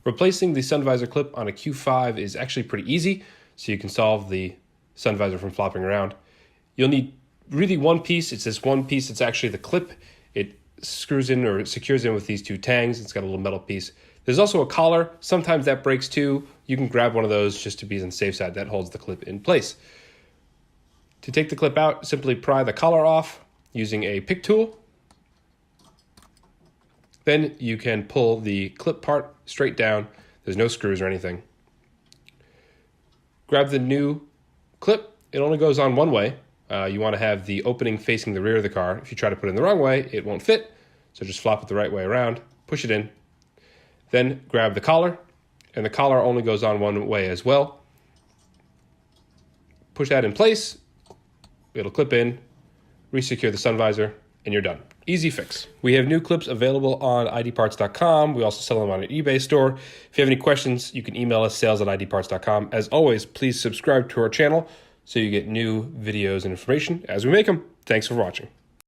Replacing the Sunvisor clip on a Q5 is actually pretty easy, so you can solve the Sunvisor from flopping around. You'll need really one piece. It's this one piece. It's actually the clip. It screws in or secures in with these two tangs. It's got a little metal piece. There's also a collar. Sometimes that breaks too. You can grab one of those just to be on the safe side. That holds the clip in place. To take the clip out, simply pry the collar off using a pick tool. Then you can pull the clip part straight down. There's no screws or anything. Grab the new clip. It only goes on one way. You want to have the opening facing the rear of the car. If you try to put it in the wrong way, it won't fit. So just flop it the right way around, push it in. Then grab the collar, and the collar only goes on one way as well. Push that in place. It'll clip in, resecure the sun visor, and you're done. Easy fix. We have new clips available on IDParts.com. We also sell them on an eBay store. If you have any questions, you can email us, sales@IDParts.com. As always, please subscribe to our channel so you get new videos and information as we make them. Thanks for watching.